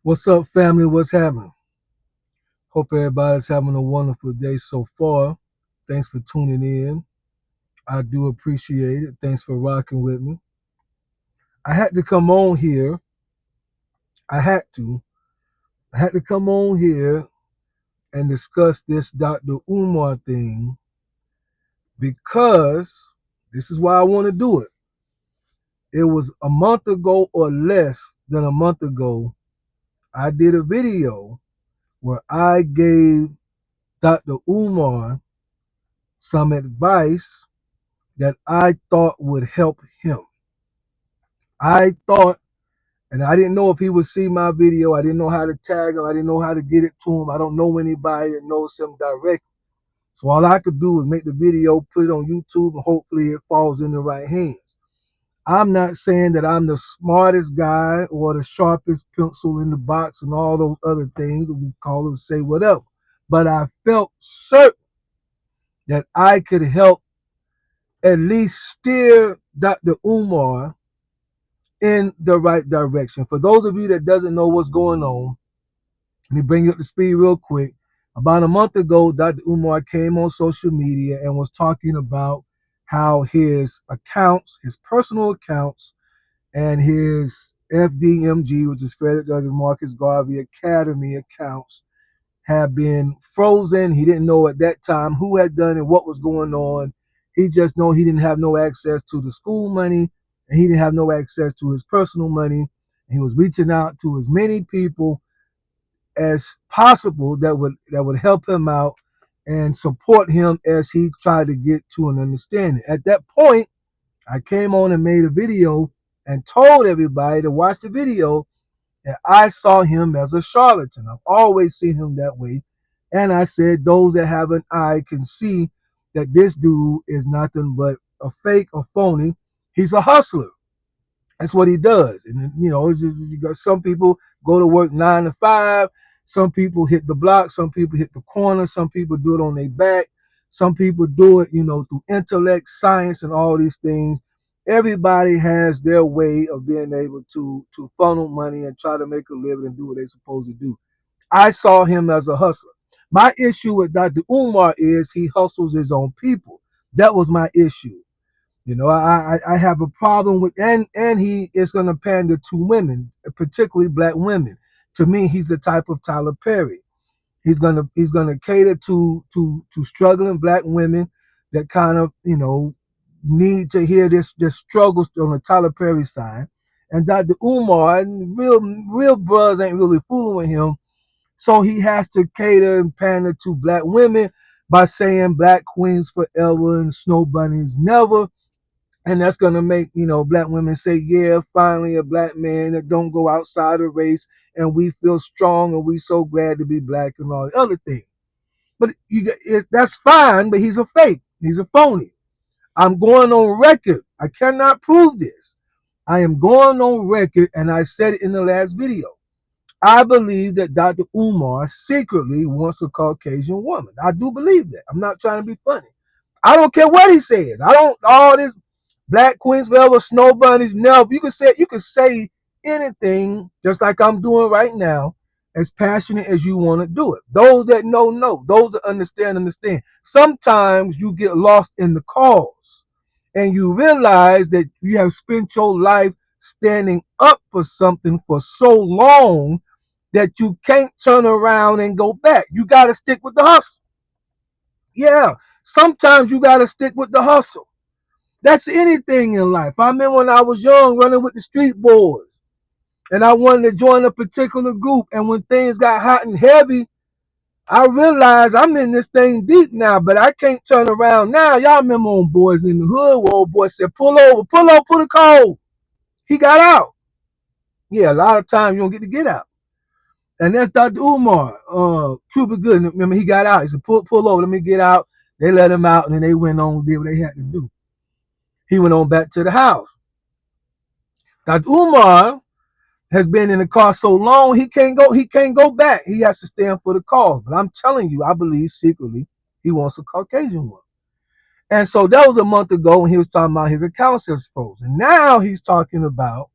What's up, family? What's happening? Hope everybody's having a wonderful day so far. Thanks for tuning in. I do appreciate it. Thanks for rocking with me. I had to come on here. I had to. I had to come on here and discuss this Dr. Umar thing because this is why I want to do it. It was a month ago or less than a month ago. I did a video where I gave Dr. Umar some advice that I thought would help him. I thought, and I didn't know if he would see my video. I didn't know how to tag him. I didn't know how to get it to him. I don't know anybody that knows him directly. So all I could do was make the video, put it on YouTube, and hopefully it falls in the right hands. I'm not saying that I'm the smartest guy or the sharpest pencil in the box and all those other things that we call it, say whatever. But I felt certain that I could help at least steer Dr. Umar in the right direction. For those of you that doesn't know what's going on, let me bring you up to speed real quick. About a month ago, Dr. Umar came on social media and was talking about how his accounts, his personal accounts, and his FDMG, which is Frederick Douglass Marcus Garvey Academy accounts, have been frozen. He didn't know at that time who had done it, what was going on. He just know he didn't have no access to the school money, and he didn't have no access to his personal money. He was reaching out to as many people as possible that would help him out and support him as he tried to get to an understanding. At that point, I came on and made a video and told everybody to watch the video that I saw him as a charlatan. I've always seen him that way. And I said, those that have an eye can see that this dude is nothing but a fake, a phony. He's a hustler. That's what he does. And, it's just, you got some people go to work 9 to 5. Some people hit the block. Some people hit the corner. Some people do it on their back. Some people do it, through intellect, science, and all these things. Everybody has their way of being able to funnel money and try to make a living and do what they're supposed to do. I saw him as a hustler. My issue with Dr. Umar is he hustles his own people. That was my issue. I have a problem with, and he is going to pander to women, particularly black women. To me, he's the type of Tyler Perry. He's gonna cater to struggling black women that kind of need to hear this struggles on the Tyler Perry side. And Dr. Umar, and real bros ain't really fooling with him, so he has to cater and pander to black women by saying black queens forever and snow bunnies never. And that's gonna make black women say, yeah, finally a black man that don't go outside of race, and we feel strong and we so glad to be black and all the other things. But that's fine, but he's a fake. He's a phony. I'm going on record. I cannot prove this. I am going on record, and I said it in the last video. I believe that Dr. Umar secretly wants a Caucasian woman. I do believe that. I'm not trying to be funny. I don't care what he says. I don't all this black queens forever, snow bunnies, never. You can say anything just like I'm doing right now, as passionate as you want to do it. Those that know. Those that understand. Sometimes you get lost in the cause and you realize that you have spent your life standing up for something for so long that you can't turn around and go back. You got to stick with the hustle. Yeah, sometimes you got to stick with the hustle. That's anything in life. I remember when I was young running with the street boys and I wanted to join a particular group. And when things got hot and heavy, I realized I'm in this thing deep now, but I can't turn around now. Y'all remember on Boys in the Hood where old boy said, pull over, put a code. He got out. Yeah, a lot of times you don't get to get out. And that's Dr. Umar, Cuba Good. Remember, he got out. He said, pull over, let me get out. They let him out, and then they went on and did what they had to do. He went on back to the house. Dr. Umar has been in the car so long he can't go back. He has to stand for the cause. But I'm telling you, I believe secretly he wants a Caucasian one. And so that was a month ago when he was talking about his account says frozen. Now he's talking about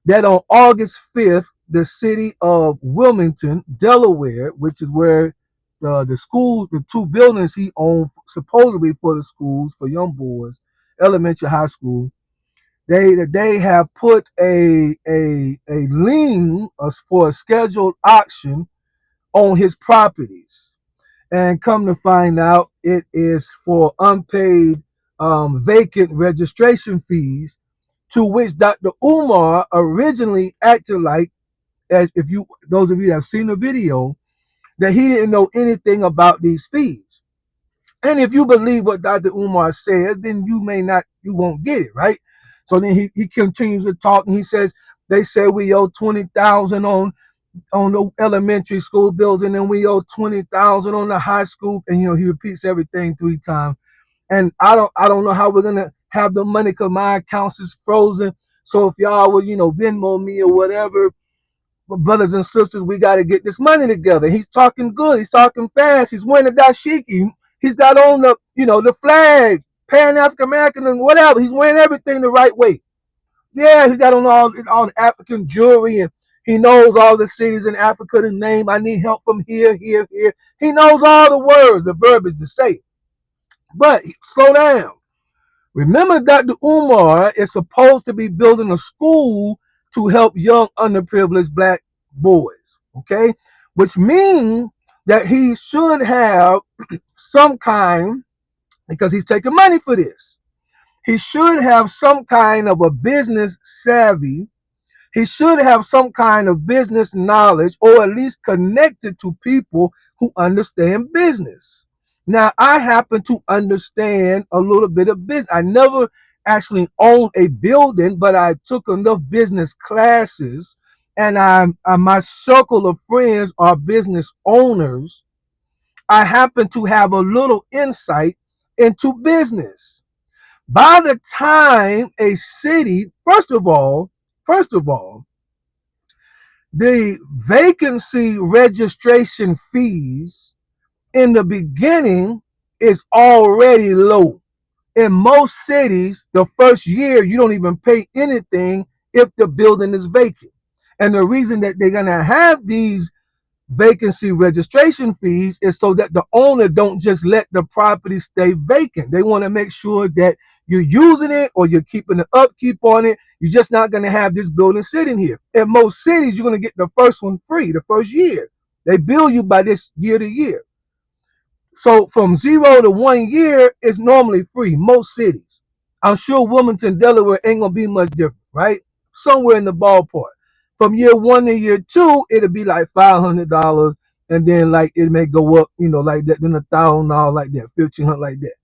that on August 5th, the city of Wilmington, Delaware, which is where the schools, the two buildings he owned supposedly for the schools for young boys, elementary, high school. They have put a lien for a scheduled auction on his properties, and come to find out, it is for unpaid vacant registration fees, to which Dr. Umar originally acted like, as if you those of you that have seen the video, that he didn't know anything about these fees. And if you believe what Dr. Umar says, then you won't get it, right? So then he continues to talk, and he says, they say we owe 20,000 on the elementary school building, and we owe 20,000 on the high school, and he repeats everything 3 times. And I don't know how we're gonna have the money because my accounts is frozen. So if y'all would, Venmo me or whatever, but brothers and sisters, we got to get this money together. He's talking good. He's talking fast. He's wearing the dashiki. He's got on the flag, Pan-Africanism, whatever. He's wearing everything the right way. Yeah, he got on all the African jewelry, and he knows all the cities in Africa, the name. I need help from here, here, here. He knows all the words, the verbiage to say. But slow down. Remember, Dr. Umar is supposed to be building a school to help young underprivileged black boys, okay? Which means that he should have some kind, because he's taking money for this, he should have some kind of a business savvy. He should have some kind of business knowledge, or at least connected to people who understand business. Now, I happen to understand a little bit of business. I never actually owned a building, but I took enough business classes, and my circle of friends are business owners. I happen to have a little insight into business. By the time a city, first of all, the vacancy registration fees in the beginning is already low. In most cities, the first year you don't even pay anything if the building is vacant. And the reason that they're going to have these vacancy registration fees is so that the owner don't just let the property stay vacant. They want to make sure that you're using it, or you're keeping the upkeep on it. You're just not going to have this building sitting here. In most cities, you're going to get the first one free the first year. They bill you by this year to year. So from 0 to 1 year is normally free, most cities. I'm sure Wilmington, Delaware ain't going to be much different, right? Somewhere in the ballpark. From year 1 to year 2, it'll be like $500, and then like it may go up, like that, then $1,000 like that, $1,500 like that.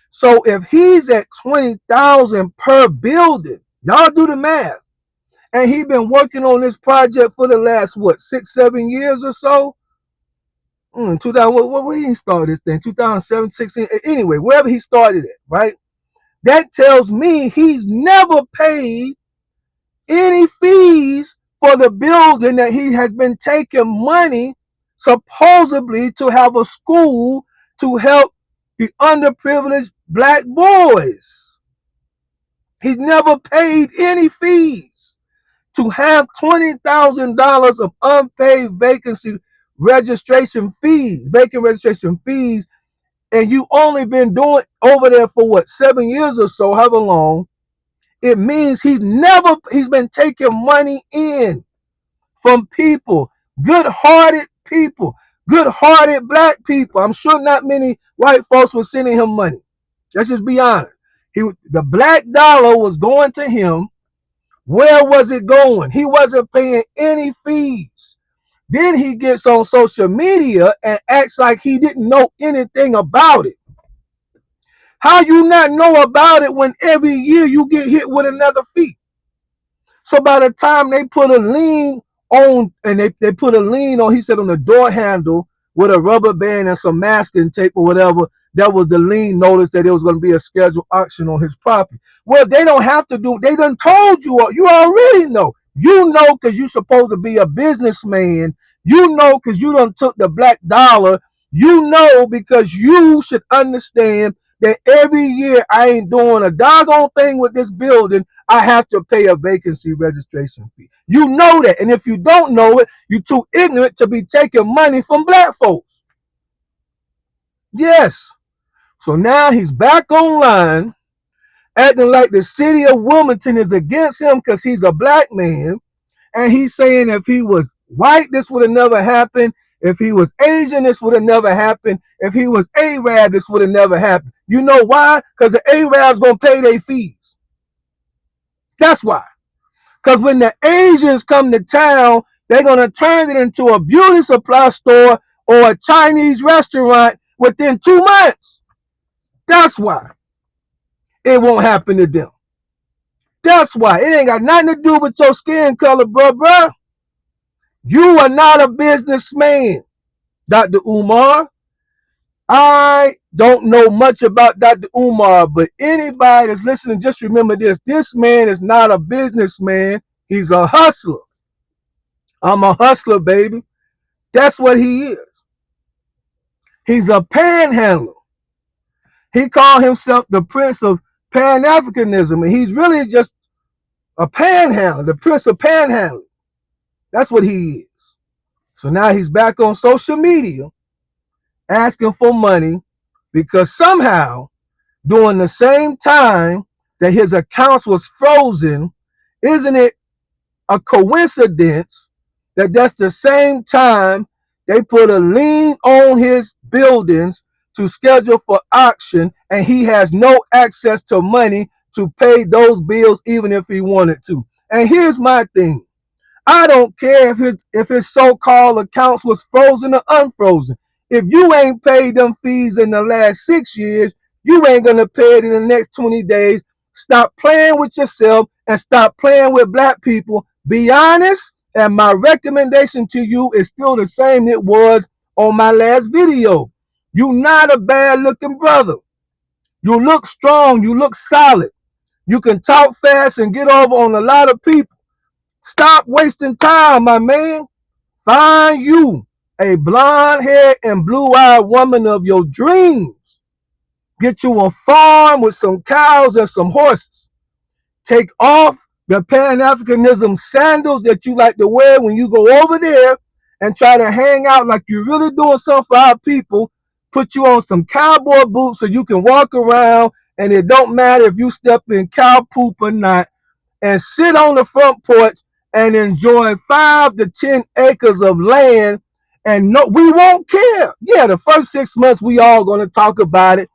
So if he's at 20,000 per building, y'all do the math, and he been working on this project for the last 6-7 years or so. 2000, what he started this thing? 2007, 16. Anyway, wherever he started it, right? That tells me he's never paid any fees for the building that he has been taking money supposedly to have a school to help the underprivileged black boys. He's never paid any fees to have $20,000 of unpaid vacant registration fees, and you only been doing over there for 7 years or so, however long. It means he's been taking money in from people, good-hearted people, good-hearted black people. I'm sure not many white folks were sending him money. Let's just be honest. The black dollar was going to him. Where was it going? He wasn't paying any fees. Then he gets on social media and acts like he didn't know anything about it. How you not know about it when every year you get hit with another fee? So by the time they put a lien on, and they put a lien on, he said, on the door handle with a rubber band and some masking tape or whatever, that was the lien notice that there was going to be a scheduled auction on his property. Well, they don't have to do, they done told you, you already know. You know, because you're supposed to be a businessman. You know, because you done took the black dollar. You know, because you should understand that every year I ain't doing a doggone thing with this building, I have to pay a vacancy registration fee. You know that. And if you don't know it, you're too ignorant to be taking money from black folks. Yes. So now he's back online acting like the city of Wilmington is against him because he's a black man. And he's saying if he was white, this would have never happened. If he was Asian, this would have never happened. If he was Arab, this would have never happened. You know why? Because the Arabs going to pay their fees. That's why. Because when the Asians come to town, they're going to turn it into a beauty supply store or a Chinese restaurant within 2 months. That's why it won't happen to them. That's why. It ain't got nothing to do with your skin color, bro. You are not a businessman, Dr. Umar. I don't know much about Dr. Umar, but anybody that's listening, just remember this. This man is not a businessman. He's a hustler. I'm a hustler, baby. That's what he is. He's a panhandler. He called himself the Prince of Pan-Africanism, and he's really just a panhandler, the Prince of Panhandling. That's what he is. So now he's back on social media asking for money because somehow during the same time that his accounts was frozen, isn't it a coincidence that that's the same time they put a lien on his buildings to schedule for auction and he has no access to money to pay those bills even if he wanted to? And here's my thing. I don't care if his so-called accounts was frozen or unfrozen. If you ain't paid them fees in the last 6 years, you ain't gonna pay it in the next 20 days. Stop playing with yourself and stop playing with black people. Be honest, and my recommendation to you is still the same it was on my last video. You not a bad looking brother. You look strong, you look solid. You can talk fast and get over on a lot of people. Stop wasting time, my man. Find you a blonde-haired and blue-eyed woman of your dreams. Get you a farm with some cows and some horses. Take off the Pan-Africanism sandals that you like to wear when you go over there and try to hang out like you're really doing something for our people. Put you on some cowboy boots so you can walk around and it don't matter if you step in cow poop or not, and sit on the front porch and enjoy 5 to 10 acres of land, and no, we won't care. Yeah, the first 6 months we all gonna talk about it.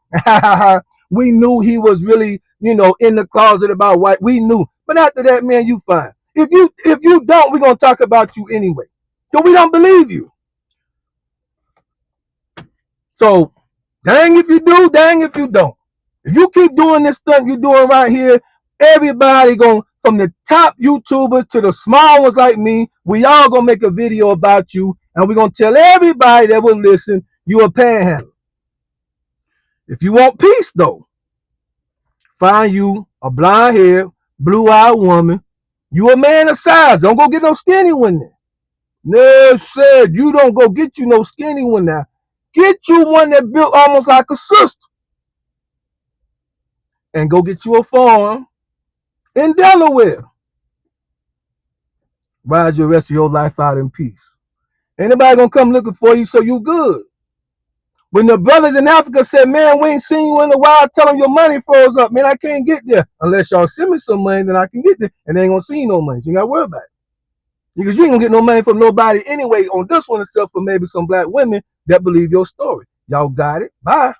We knew he was really, in the closet about white. We knew, but after that, man, you fine. If you don't, we're gonna talk about you anyway, because we don't believe you. So, dang if you do, dang if you don't. If you keep doing this stunt you're doing right here, everybody going, from the top YouTubers to the small ones like me, we all gonna make a video about you, and we're gonna tell everybody that will listen you a panhandler. If you want peace though, find you a blonde-haired, blue-eyed woman. You a man of size. Don't go get no skinny one there. No, said you don't go get you no skinny one now. Get you one that built almost like a sister. And go get you a farm in Delaware. Ride your rest of your life out in peace. Anybody gonna come looking for you, so you good. When the brothers in Africa said, man, we ain't seen you in a while, tell them your money froze up. Man, I can't get there. Unless y'all send me some money, then I can get there. And they ain't gonna see no money. So you gotta worry about it. Because you ain't gonna get no money from nobody anyway on this one, except for maybe some black women that believe your story. Y'all got it. Bye.